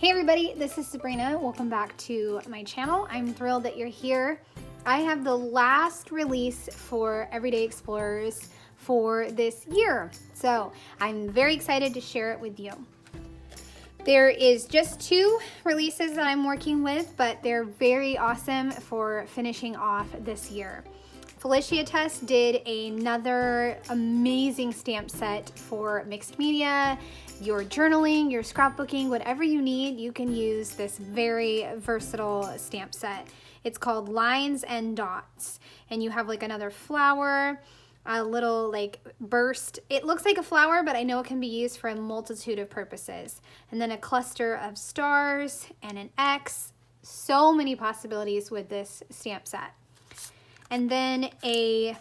Hey everybody, this is Sabrina. Welcome back to my channel. I'm thrilled that you're here. I have the last release for Everyday Explorers for this year, so I'm very excited to share it with you. There is just 2 releases that I'm working with, but they're very awesome for finishing off this year. Felicitas did another amazing stamp set for mixed media, your journaling, your scrapbooking, whatever you need, you can use this very versatile stamp set. It's called Lines and Dots, and you have like another flower, a little like burst. It looks like a flower, but I know it can be used for a multitude of purposes. And then a cluster of stars and an X. So many possibilities with this stamp set. And then a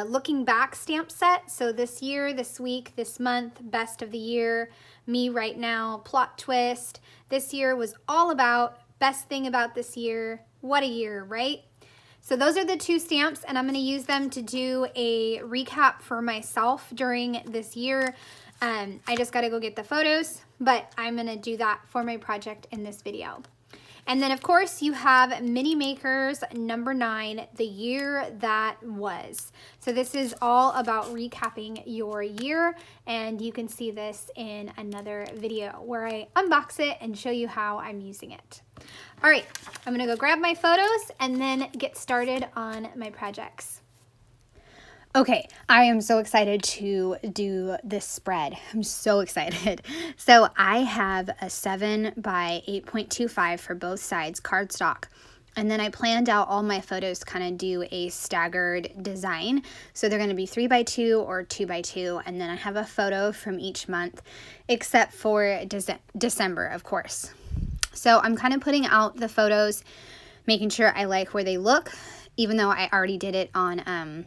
looking back stamp set. So this year, this week, this month, best of the year, me right now, plot twist. This year was all about best thing about this year. What a year, right? So those are the 2 stamps, and I'm going to use them to do a recap for myself during this year. I just got to go get the photos, but I'm going to do that for my project in this video. And then, of course, you have Mini Makers number 9, the year that was. So this is all about recapping your year, and you can see this in another video where I unbox it and show you how I'm using it. All right, I'm gonna go grab my photos and then get started on my projects. Okay, I am so excited to do this spread. I'm so excited. So I have a 7 by 8.25 for both sides cardstock. And then I planned out all my photos to kind of do a staggered design. So they're going to be 3 by 2 or 2 by 2. And then I have a photo from each month, except for December, of course. So I'm kind of putting out the photos, making sure I like where they look, even though I already did it on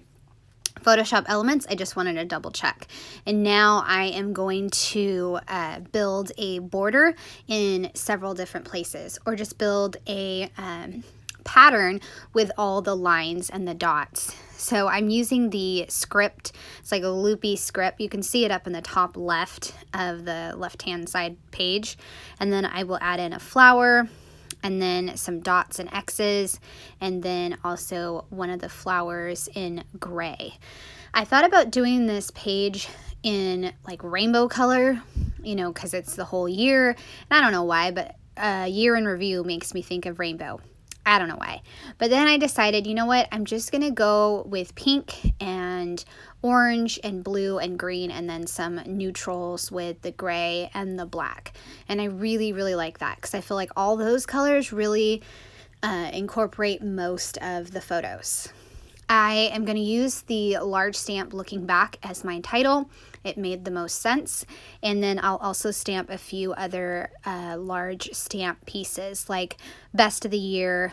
Photoshop Elements. I just wanted to double check. And now I am going to build a border in several different places, or just build a pattern with all the lines and the dots. So I'm using the script. It's like a loopy script. You can see it up in the top left of the left-hand side page. And then I will add in a flower, and then some dots and X's, and then also one of the flowers in gray. I thought about doing this page in like rainbow color, you know, because it's the whole year. And I don't know why, but year in review makes me think of rainbow. I don't know why. But then I decided, you know what, I'm just going to go with pink and orange and blue and green, and then some neutrals with the gray and the black. And I really, really like that because I feel like all those colors really incorporate most of the photos. I am going to use the large stamp Looking Back as my title. It made the most sense. And then I'll also stamp a few other large stamp pieces like Best of the Year,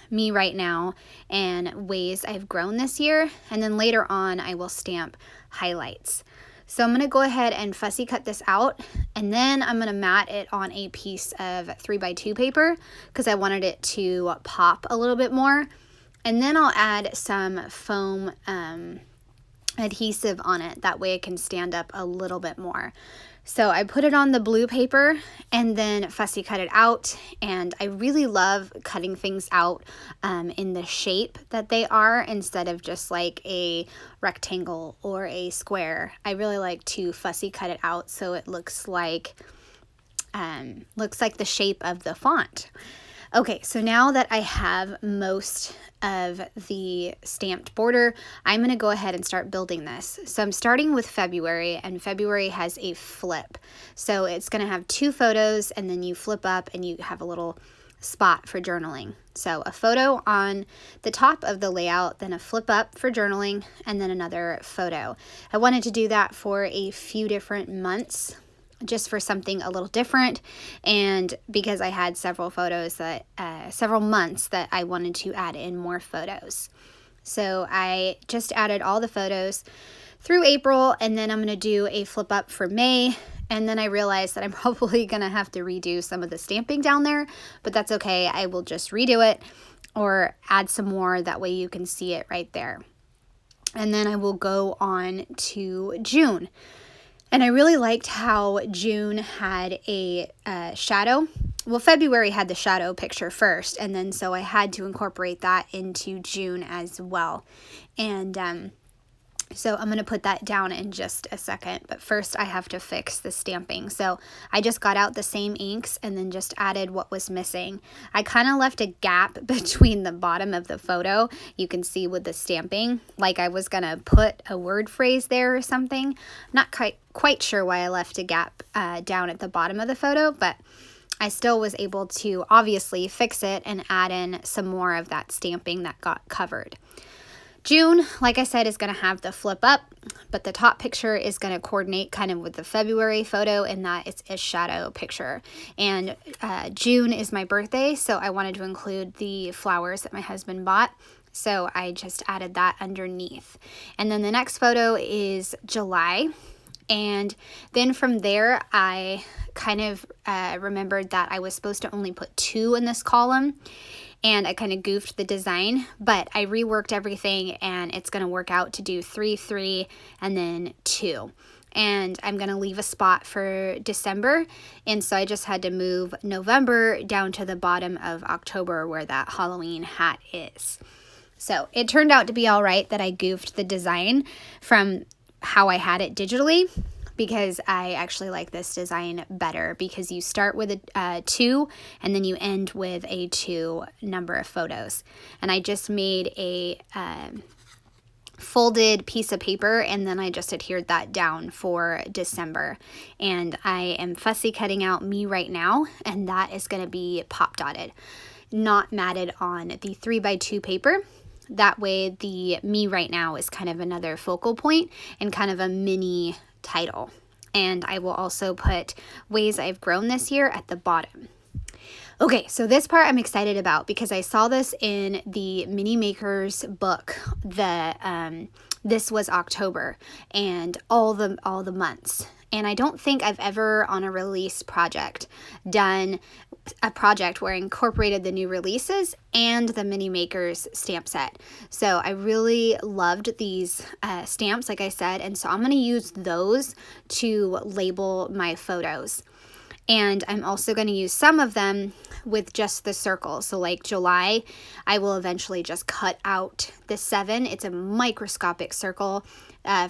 Me Right Now, and Ways I've Grown This Year. And then later on I will stamp highlights. So I'm going to go ahead and fussy cut this out, and then I'm going to mat it on a piece of 3 by 2 paper because I wanted it to pop a little bit more. And then I'll add some foam adhesive on it. That way it can stand up a little bit more. So I put it on the blue paper and then fussy cut it out. And I really love cutting things out in the shape that they are, instead of just like a rectangle or a square. I really like to fussy cut it out so it looks like the shape of the font. Okay, so now that I have most of the stamped border, I'm going to go ahead and start building this. So I'm starting with February, and February has a flip. So it's going to have 2 photos, and then you flip up and you have a little spot for journaling. So a photo on the top of the layout, then a flip up for journaling, and then another photo. I wanted to do that for a few different months, just for something a little different, and because I had several photos that several months that I wanted to add in more photos. So I just added all the photos through April, and then I'm going to do a flip up for May, and then I realized that I'm probably going to have to redo some of the stamping down there, but that's okay. I will just redo it or add some more, that way you can see it right there. And then I will go on to June. And I really liked how June had a shadow. Well, February had the shadow picture first, and then so I had to incorporate that into June as well. And so I'm going to put that down in just a second, but first I have to fix the stamping. So I just got out the same inks and then just added what was missing. I kind of left a gap between the bottom of the photo. You can see with the stamping, like I was going to put a word phrase there or something. Not quite sure why I left a gap down at the bottom of the photo, but I still was able to obviously fix it and add in some more of that stamping that got covered. June, like I said, is going to have the flip up, but the top picture is going to coordinate kind of with the February photo in that it's a shadow picture. And June is my birthday, so I wanted to include the flowers that my husband bought. So I just added that underneath. And then the next photo is July. And then from there, I kind of remembered that I was supposed to only put 2 in this column. And I kind of goofed the design, but I reworked everything and it's going to work out to do 3, 3, and then 2. And I'm going to leave a spot for December. And so I just had to move November down to the bottom of October where that Halloween hat is. So it turned out to be all right that I goofed the design from how I had it digitally, because I actually like this design better because you start with a 2 and then you end with a 2 number of photos. And I just made a folded piece of paper and then I just adhered that down for December. And I am fussy cutting out me right now, and that is going to be pop dotted, not matted on the 3x2 paper. That way the me right now is kind of another focal point and kind of a mini title. And I will also put ways I've grown this year at the bottom. Okay, so this part I'm excited about because I saw this in the Mini Makers book. This was October and all the months. And I don't think I've ever on a release project done a project where I incorporated the new releases and the Mini Makers stamp set. So I really loved these stamps, like I said, and so I'm going to use those to label my photos. And I'm also going to use some of them with just the circle. So like July, I will eventually just cut out the 7. It's a microscopic circle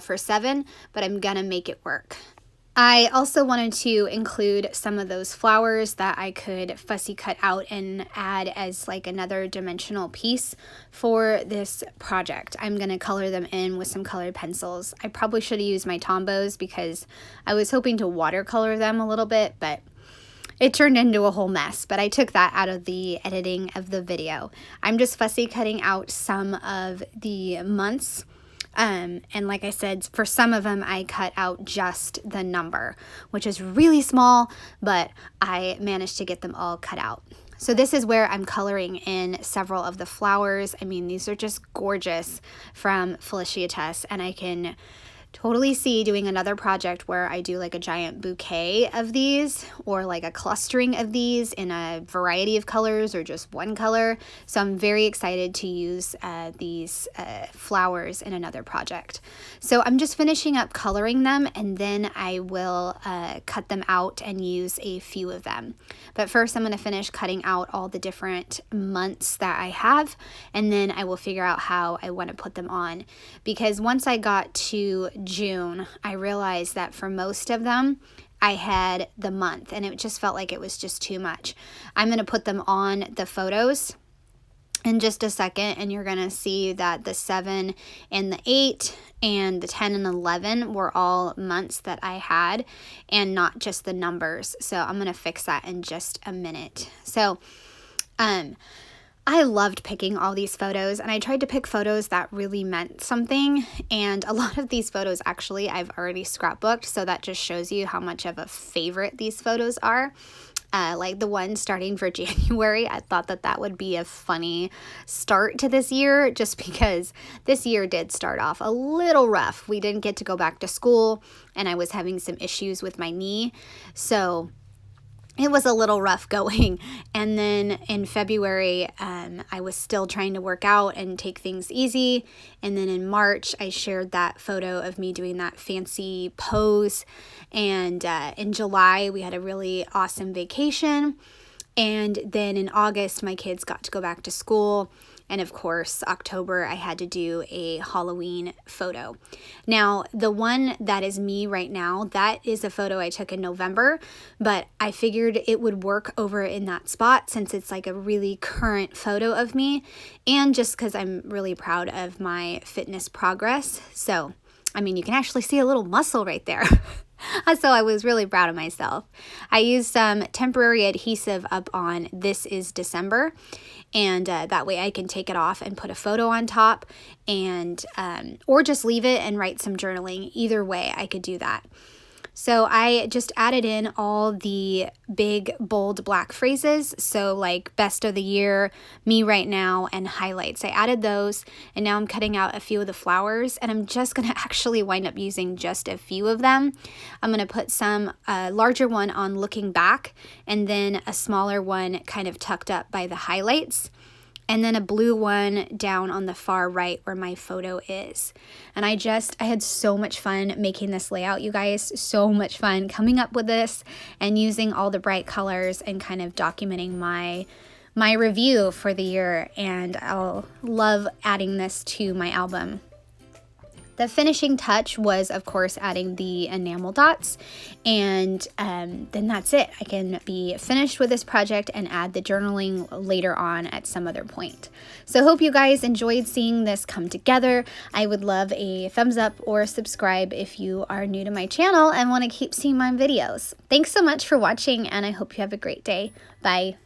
for 7, but I'm going to make it work. I also wanted to include some of those flowers that I could fussy cut out and add as like another dimensional piece for this project. I'm going to color them in with some colored pencils. I probably should have used my Tombows because I was hoping to watercolor them a little bit, but it turned into a whole mess, but I took that out of the editing of the video. I'm just fussy cutting out some of the months. And like I said, for some of them, I cut out just the number, which is really small, but I managed to get them all cut out. So this is where I'm coloring in several of the flowers. I mean, these are just gorgeous from Felicitas, and I can totally see doing another project where I do like a giant bouquet of these or like a clustering of these in a variety of colors or just one color. So I'm very excited to use these flowers in another project. So I'm just finishing up coloring them and then I will cut them out and use a few of them. But first I'm going to finish cutting out all the different months that I have, and then I will figure out how I want to put them on, because once I got to June, I realized that for most of them, I had the month and it just felt like it was just too much. I'm going to put them on the photos in just a second, and you're going to see that the 7 and the 8 and the 10 and 11 were all months that I had and not just the numbers. So I'm going to fix that in just a minute. So I loved picking all these photos, and I tried to pick photos that really meant something, and a lot of these photos actually I've already scrapbooked, so that just shows you how much of a favorite these photos are. Like the one starting for January, I thought that that would be a funny start to this year, just because this year did start off a little rough. We didn't get to go back to school, and I was having some issues with my knee, so it was a little rough going. And then in February, I was still trying to work out and take things easy. And then in March, I shared that photo of me doing that fancy pose. And in July, we had a really awesome vacation. And then in August, my kids got to go back to school. And of course, October, I had to do a Halloween photo. Now, the one that is me right now, that is a photo I took in November, but I figured it would work over in that spot since it's like a really current photo of me, and just because I'm really proud of my fitness progress. So, I mean, you can actually see a little muscle right there. So I was really proud of myself. I used some temporary adhesive up on This Is December, and that way I can take it off and put a photo on top, and or just leave it and write some journaling. Either way, I could do that. So I just added in all the big, bold black phrases. So like best of the year, me right now, and highlights. I added those, and now I'm cutting out a few of the flowers, and I'm just going to actually wind up using just a few of them. I'm going to put some larger one on looking back, and then a smaller one kind of tucked up by the highlights, and then a blue one down on the far right where my photo is. And I had so much fun making this layout, you guys. So much fun coming up with this and using all the bright colors and kind of documenting my review for the year. And I'll love adding this to my album. The finishing touch was, of course, adding the enamel dots, and then that's it. I can be finished with this project and add the journaling later on at some other point. So hope you guys enjoyed seeing this come together. I would love a thumbs up or subscribe if you are new to my channel and want to keep seeing my videos. Thanks so much for watching, and I hope you have a great day. Bye.